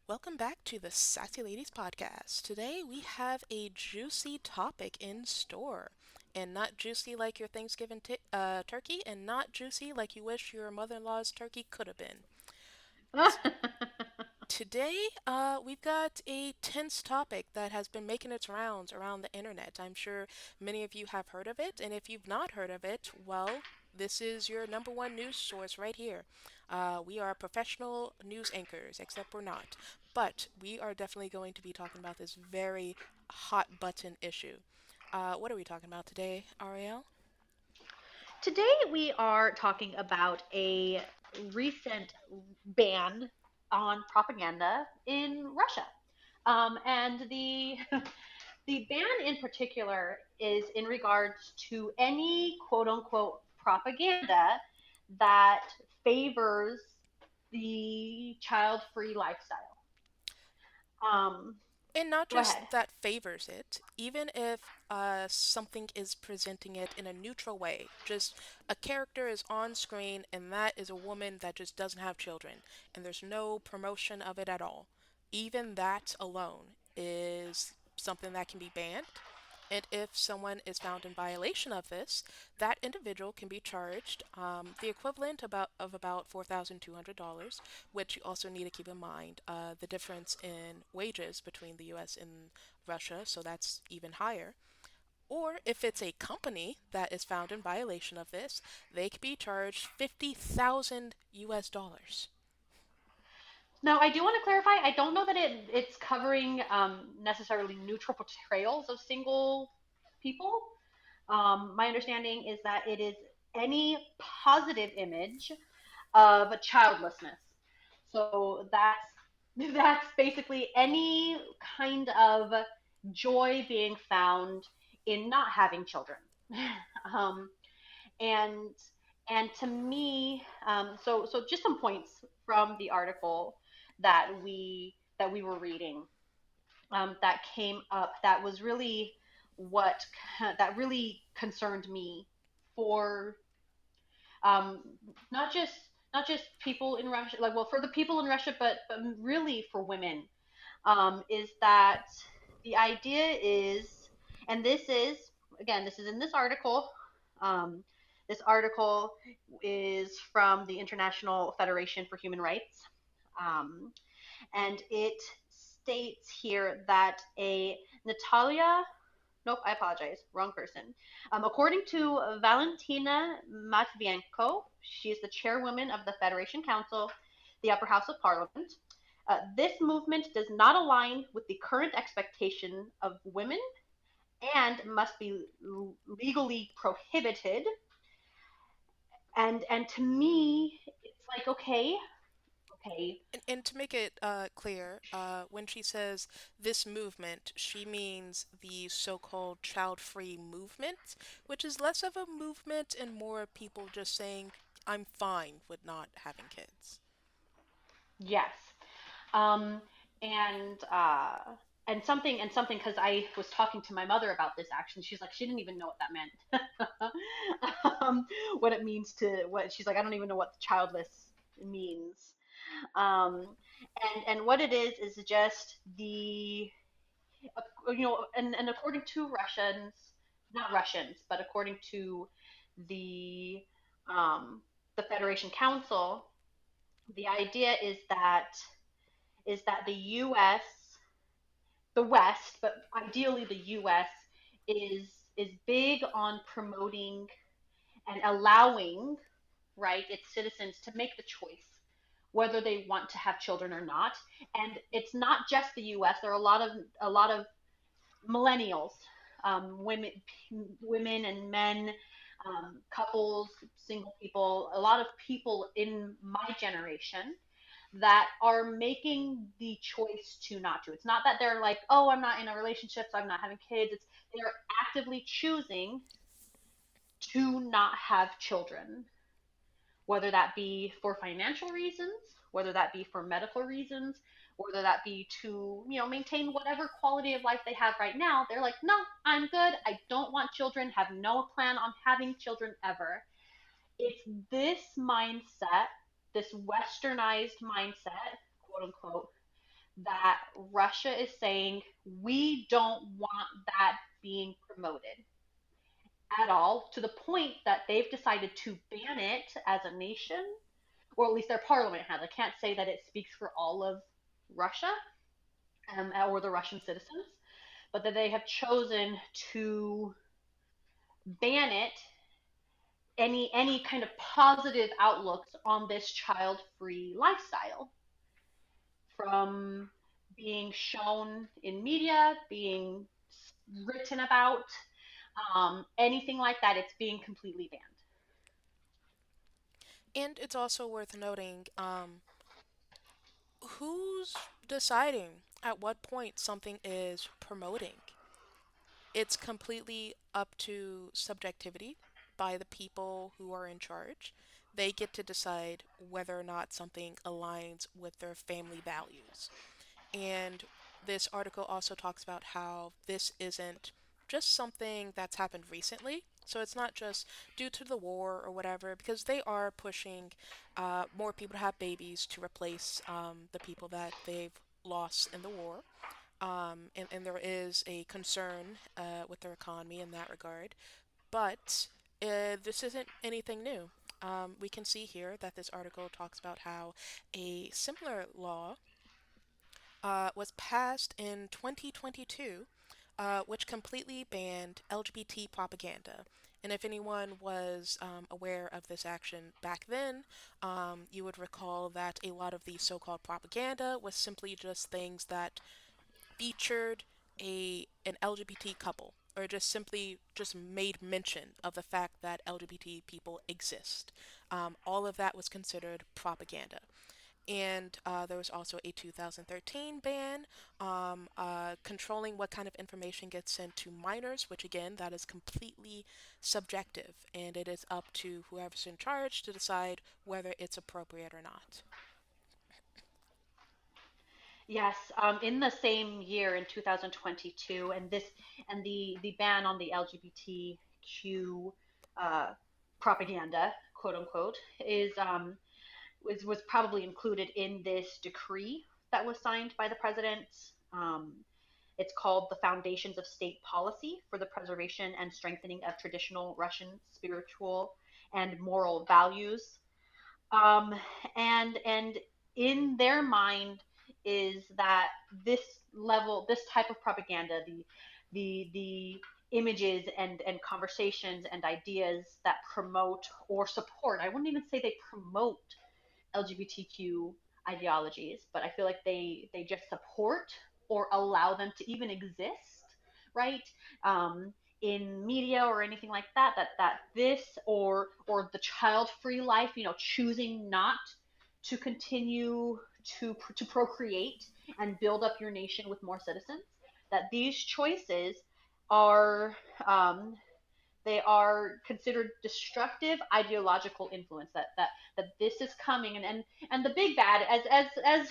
Welcome back to the Sassy Ladies podcast. Today we have a juicy topic in store. And not juicy like your Thanksgiving turkey, and not juicy like you wish your mother in law's turkey could have been. Today, we've got a tense topic that has been making its rounds around the internet. I'm sure many of you have heard of it, and if you've not heard of it, well, this is your number one news source right here. We are professional news anchors, except we're not. But we are definitely going to be talking about this very hot button issue. What are we talking about today, Ariel? Today we are talking about a recent ban on propaganda in Russia. And the the ban in particular is in regards to any quote unquote propaganda that favors the child free lifestyle. Um, And not Go ahead. just that favors it, even if something is presenting it in a neutral way. Just a character is on screen and that is a woman that just doesn't have children, and there's no promotion of it at all. Even that alone is something that can be banned. And if someone is found in violation of this, that individual can be charged the equivalent of about $4,200, which you also need to keep in mind the difference in wages between the US and Russia, so that's even higher. Or if it's a company that is found in violation of this, they could be charged 50,000 US dollars. Now, I do want to clarify. I don't know that it's covering necessarily neutral portrayals of single people. My understanding is that it is any positive image of childlessness. So that's basically any kind of joy being found in not having children. um, and and to me, so just some points from the article that we were reading that came up that was really what that really concerned me for um, not just people in Russia, like well for the people in Russia, but really for women, is that the idea is, and this is again, this is in this article. Um, this article is from the International Federation for Human Rights, um, and it states here that a Natalia, nope, I apologize, wrong person. According to Valentina Matvienko, she is the chairwoman of the Federation Council, the upper house of parliament. This movement does not align with the current expectation of women and must be legally prohibited. And to me, it's like okay, And to make it clear, when she says this movement, she means the so called child free movement, which is less of a movement and more people just saying, I'm fine with not having kids. yes. Um, and uh, and something because I was talking to my mother about this actually. She's like she didn't even know what that meant. What it means to what she's like I don't even know what childless means. Um, and what it is just the and according to Russians, not Russians, but according to the um, the Federation Council, the idea is that the U.S., the West, but ideally the U.S. is big on promoting and allowing, right, its citizens to make the choice whether they want to have children or not. And it's not just the U.S. There are a lot of millennials, women and men, couples, single people, a lot of people in my generation that are making the choice to not to. It's not that they're like, oh, I'm not in a relationship, so I'm not having kids. It's they're actively choosing to not have children, whether that be for financial reasons, whether that be for medical reasons, whether that be to, maintain whatever quality of life they have right now. They're like, no, I'm good. I don't want children, have no plan on having children ever. It's this mindset, this westernized mindset, quote unquote, that Russia is saying we don't want that being promoted at all, to the point that they've decided to ban it as a nation, or at least their parliament has. I can't say that it speaks for all of Russia, or the Russian citizens, but that they have chosen to ban it, any kind of positive outlooks on this child-free lifestyle from being shown in media, being written about, anything like that. It's being completely banned. And it's also worth noting, who's deciding at what point something is promoting? It's completely up to subjectivity by the people who are in charge. They get to decide whether or not something aligns with their family values. And this article also talks about how this isn't just something that's happened recently. So it's not just due to the war or whatever, because they are pushing more people to have babies to replace the people that they've lost in the war. And there is a concern with their economy in that regard. But this isn't anything new. We can see here that this article talks about how a similar law was passed in 2022, which completely banned LGBT propaganda. And if anyone was aware of this action back then, you would recall that a lot of the so called propaganda was simply just things that featured an LGBT couple or just simply just made mention of the fact that LGBT people exist. All of that was considered propaganda. And there was also a 2013 ban controlling what kind of information gets sent to minors, which again, that is completely subjective, and it is up to whoever's in charge to decide whether it's appropriate or not. Yes, in the same year in 2022, and the ban on the LGBTQ uh, propaganda, quote unquote, was probably included in this decree that was signed by the president. Um, it's called the Foundations of State Policy for the Preservation and Strengthening of Traditional Russian Spiritual and Moral Values. um, and in their mind is that this type of propaganda, the images and conversations and ideas that promote or support, I wouldn't even say they promote LGBTQ ideologies, but I feel like they just support or allow them to even exist, right? Um, in media or anything like that, that this or the child-free life, choosing not to continue to procreate and build up your nation with more citizens, that these choices are um, they are considered destructive ideological influence, that this is coming, and the big bad, as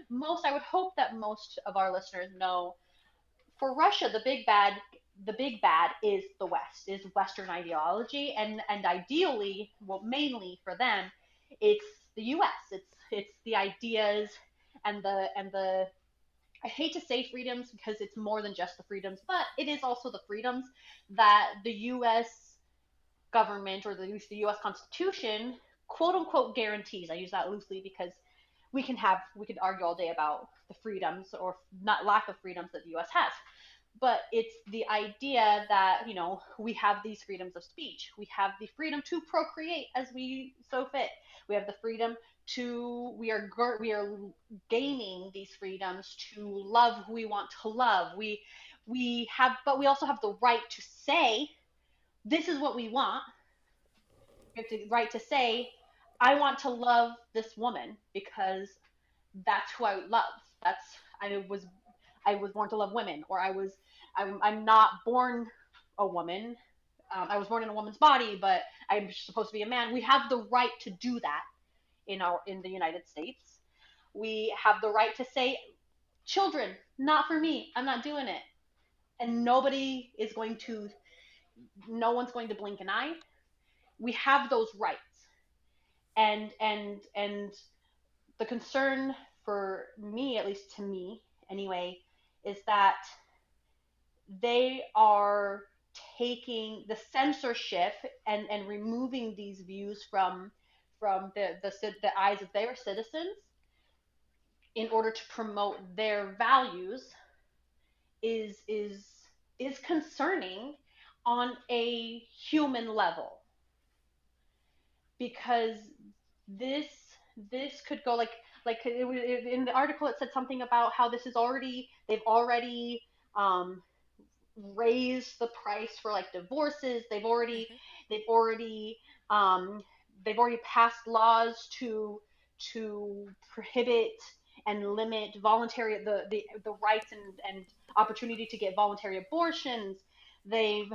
most, I would hope that most of our listeners know, for Russia, the big bad is the West, is Western ideology, and ideally, well, mainly for them, it's the US. It's the ideas and the I hate to say freedoms because it's more than just the freedoms, but it is also the freedoms that the US government, or the US Constitution, quote unquote, guarantees. I use that loosely because we could argue all day about the freedoms or not lack of freedoms that the US has. But it's the idea that, we have these freedoms of speech. We have the freedom to procreate as we so fit. We have the freedom to we are gaining these freedoms to love who we want to love. But we also have the right to say this is what we want. We have the right to say, I want to love this woman because that's who I love. That's I was born to love women, or I'm not born a woman. I was born in a woman's body, but I'm supposed to be a man. We have the right to do that in the United States. We have the right to say, children, not for me. I'm not doing it. And no one's going to blink an eye. We have those rights. And the concern for me, at least to me anyway, is that they are taking the censorship and removing these views from the eyes of their citizens in order to promote their values is is is concerning on a human level, because this this could go in the article it said something about how this is already they've already um, raised the price for like divorces. Hmm. They've already um, they've already passed laws to prohibit and limit voluntary the rights and opportunity to get voluntary abortions. They've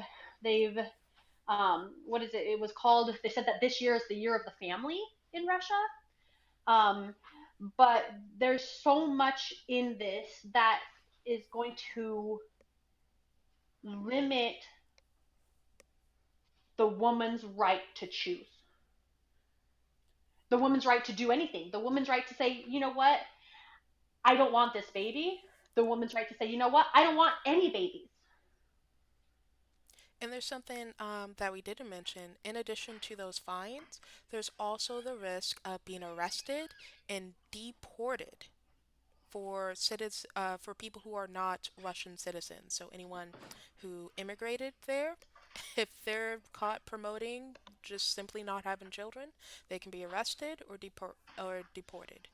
what is it? It was called. They said that this year is the year of the family in Russia. Um, but there's so much in this that is going to limit the woman's right to choose, the woman's right to do anything, the woman's right to say, you know what, I don't want this baby, the woman's right to say, you know what, I don't want any babies. And there's something that we didn't mention. In addition to those fines, there's also the risk of being arrested and deported for people who are not Russian citizens. So anyone who immigrated there, if they're caught promoting just simply not having children, they can be arrested or deported.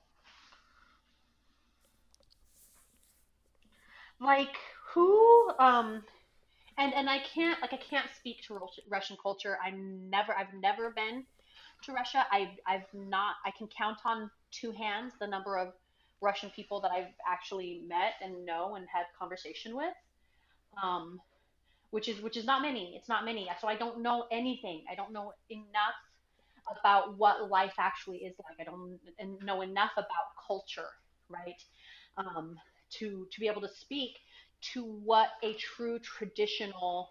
Like who and I can't speak to Russian culture. I've never been to Russia. I've not. I can count on two hands the number of Russian people that I've actually met and know and had conversation with. Um, which is not many. It's not many. So I don't know anything. I don't know enough about what life actually is like. I don't know enough about culture, right? Um, to be able to speak to what a true traditional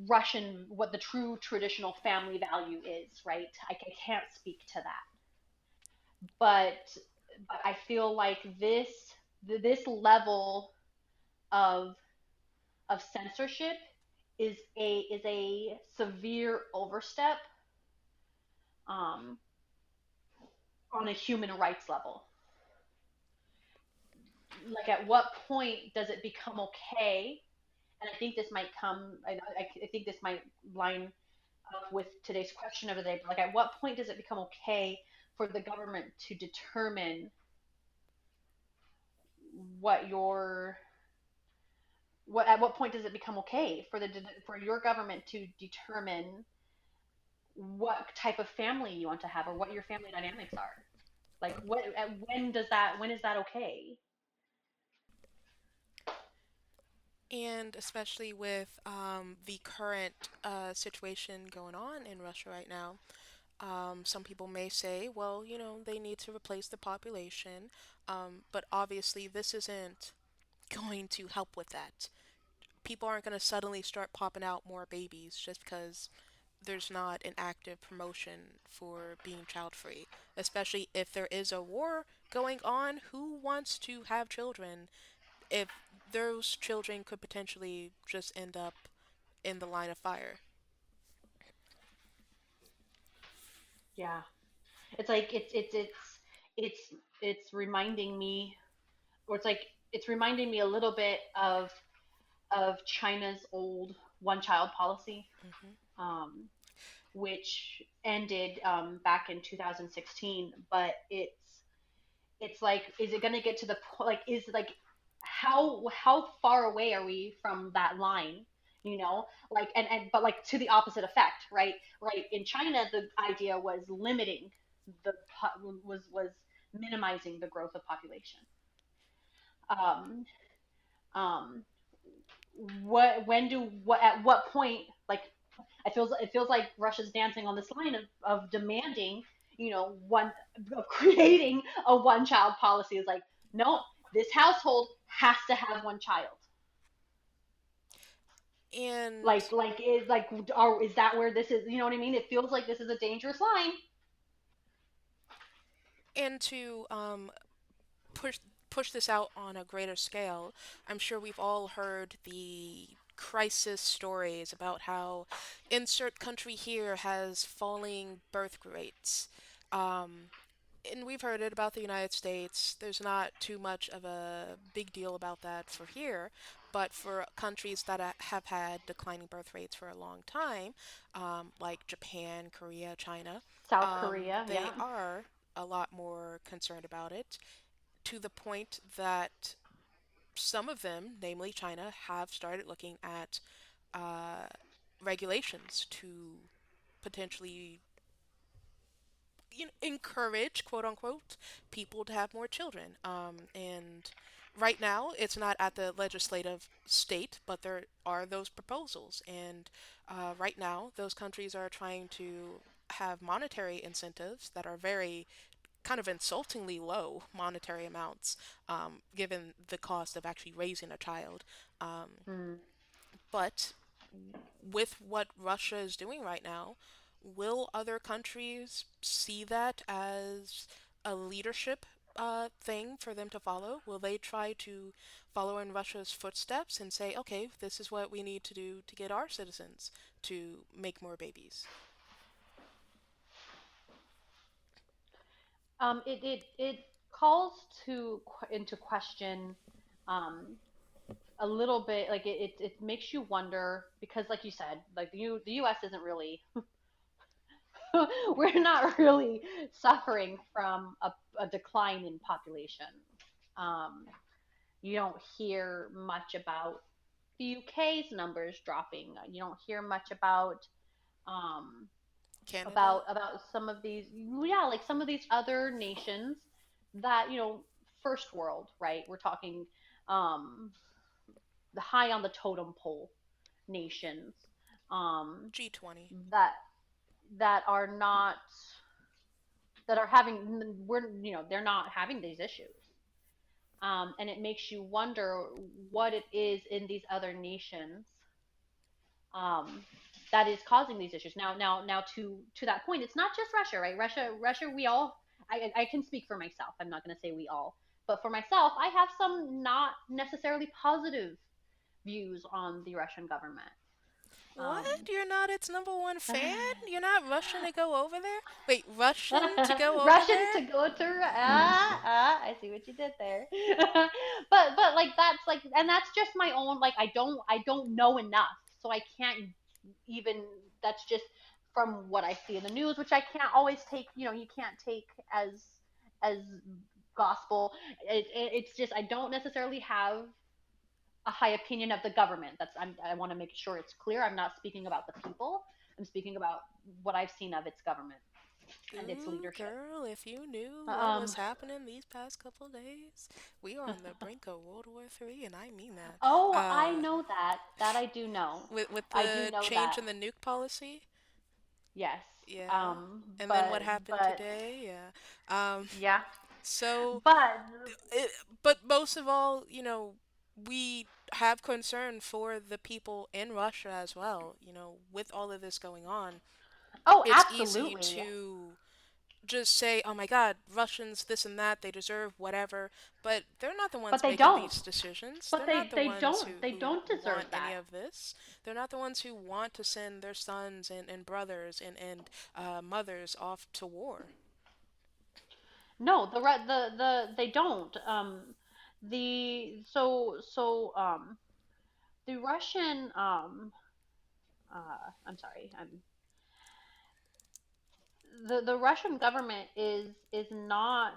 Russian, what the true traditional family value is, right? I can't speak to that, but I feel like this level of censorship is a severe overstep um, on a human rights level. Like, at what point does it become okay? And I think this might come. I think this might line up with today's question of the day. But like, at what point does it become okay for the government to determine what your what at what point does it become okay for the for your government to determine what type of family you want to have or what your family dynamics are? Like, when is that okay? And especially with the current situation going on in Russia right now, some people may say, well, they need to replace the population, but obviously this isn't going to help with that. People aren't going to suddenly start popping out more babies just because there's not an active promotion for being child free, especially if there is a war going on. Who wants to have children if those children could potentially just end up in the line of fire? Yeah, it's like it's it's reminding me, or it's reminding me a little bit of China's old one child policy, Hmm. um, which ended back in 2016. But it's like, is it going to get to the point? Like, is like how far away are we from that line? You know, like but like to the opposite effect, right? Right. In China, the idea was limiting the was minimizing the growth of population. Um, um, what at what point, like, it feels like Russia's dancing on this line of demanding, one of creating a one child policy. Is like, no, this household has to have one child. And Is that where this is? You know what I mean? It feels like this is a dangerous line. and to push push this out on a greater scale, I'm sure we've all heard the crisis stories about how insert country here has falling birth rates. Um, and we've heard it about the United States. There's not too much of a big deal about that for here, but for countries that have had declining birth rates for a long time, like Japan, Korea, China, South Korea, they yeah. are a lot more concerned about it to the point that some of them, namely China, have started looking at uh, regulations to potentially encourage, quote unquote, people to have more children. And right now, it's not at the legislative state, but there are those proposals. And right now, those countries are trying to have monetary incentives that are very kind of insultingly low monetary amounts, given the cost of actually raising a child. Mm. But with what Russia is doing right now, will other countries see that as a leadership thing for them to follow? Will they try to follow in Russia's footsteps and say, okay, this is what we need to do to get our citizens to make more babies? It calls into question um, a little bit, like it makes you wonder because, like you said, like the U.S. isn't really we're not really suffering from a decline in population. Um, you don't hear much about the UK's numbers dropping. You don't hear much um, Canada? about some of these, yeah, like some of these other nations that first world, right? We're talking um, the high on the totem pole nations um, G20. that that are not that are having they're not having these issues, and it makes you wonder what it is in these other nations um, that is causing these issues. Now, to that point, it's not just Russia, right? Russia. We all. I can speak for myself. I'm not going to say we all, but for myself, I have some not necessarily positive views on the Russian government. What? Um, You're not its number one fan? You're not Russian to go over there? Wait, Russian to go over Russian there? to go to I see what you did there. But like that's like, and that's just my own, like I don't know enough, so I can't even, that's just from what I see in the news, which I can't always take, you can't take as gospel. It's just I don't necessarily have a high opinion of the government. I want to make sure it's clear. I'm not speaking about the people. I'm speaking about what I've seen of its government and its Ooh, leadership. girl, if you knew what was Um, happening these past couple days, we are on the brink of World War III, and I mean that. oh, I know that. That I do know. With I do the know change that. in the nuke policy, Yes. yeah. Um, And then what but happened but today, yeah. Um, yeah. so, But it, but most of all, we have concern for the people in Russia as well. With all of this going on, oh, it's easy absolutely. to just say, oh my God, Russians, this and that, they deserve whatever. But they're not the But ones they making don't. these decisions. But They're not the they ones don't. who, They who don't want deserve any that. of this. They're not the ones who want to send their sons and brothers and mothers off to war. No, they don't. The Russian I'm sorry. The Russian government is not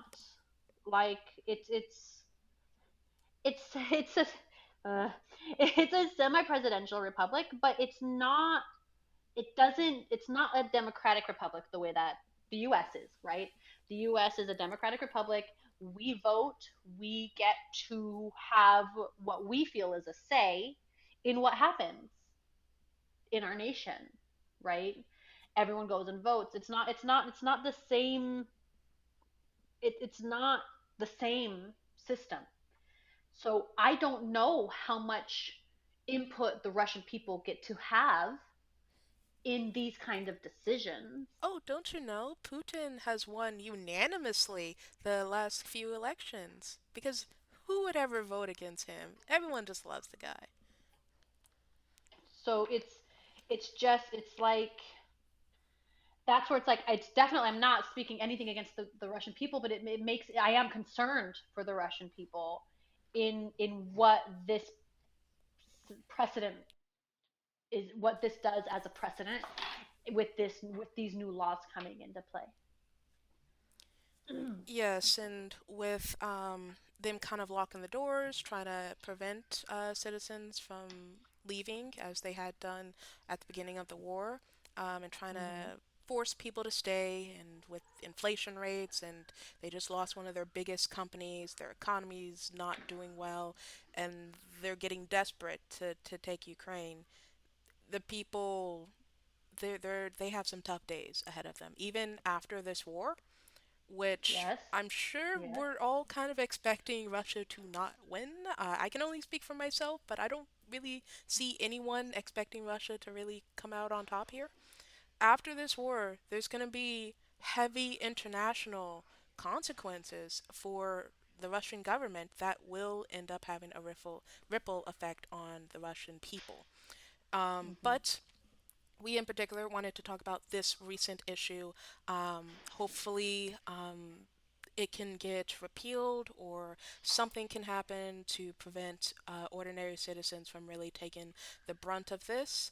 like it's a it's a semi-presidential republic, but it's not a democratic republic the way that the US is, right? The US is a democratic republic. We vote, we get to have what we feel is a say in what happens in our nation, right? Everyone goes and votes. It's not the same, it's not the same system. So I don't know how much input the Russian people get to have in these kind of decisions. Oh, don't you know? Putin has won unanimously the last few elections. Because who would ever vote against him? Everyone just loves the guy. So it's like that's where it's like it's definitely I'm not speaking anything against the Russian people, but it makes I am concerned for the Russian people in what this precedent is, what this does as a precedent with these new laws coming into play. Yes, and with them kind of locking the doors, trying to prevent citizens from leaving as they had done at the beginning of the war, and trying Mm-hmm. to force people to stay, and with inflation rates, and they just lost one of their biggest companies, their economy's not doing well, and they're getting desperate to take Ukraine. The people, they have some tough days ahead of them, even after this war, which Yes. I'm sure Yes. we're all kind of expecting Russia to not win. I can only speak for myself, but I don't really see anyone expecting Russia to really come out on top here. After this war, there's going to be heavy international consequences for the Russian government that will end up having a ripple effect on the Russian people. Mm-hmm. But we in particular wanted to talk about this recent issue. Hopefully, it can get repealed or something can happen to prevent ordinary citizens from really taking the brunt of this.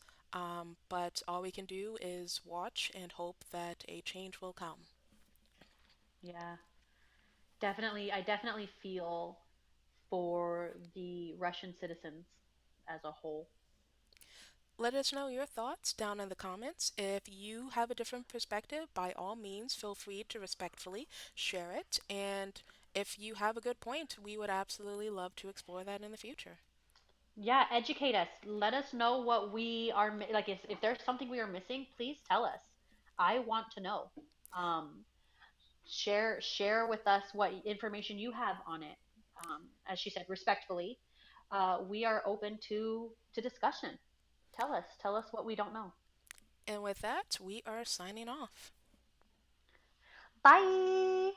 But all we can do is watch and hope that a change will come. Yeah. Definitely, I definitely feel for the Russian citizens as a whole. Let us know your thoughts down in the comments. If you have a different perspective, by all means, feel free to respectfully share it. And if you have a good point, we would absolutely love to explore that in the future. Yeah, educate us. Let us know what we are like. If there's something we are missing, please tell us. I want to know. Um, share with us what information you have on it. As she said, respectfully, we are open to discussion. Tell us what we don't know. And with that, we are signing off. Bye.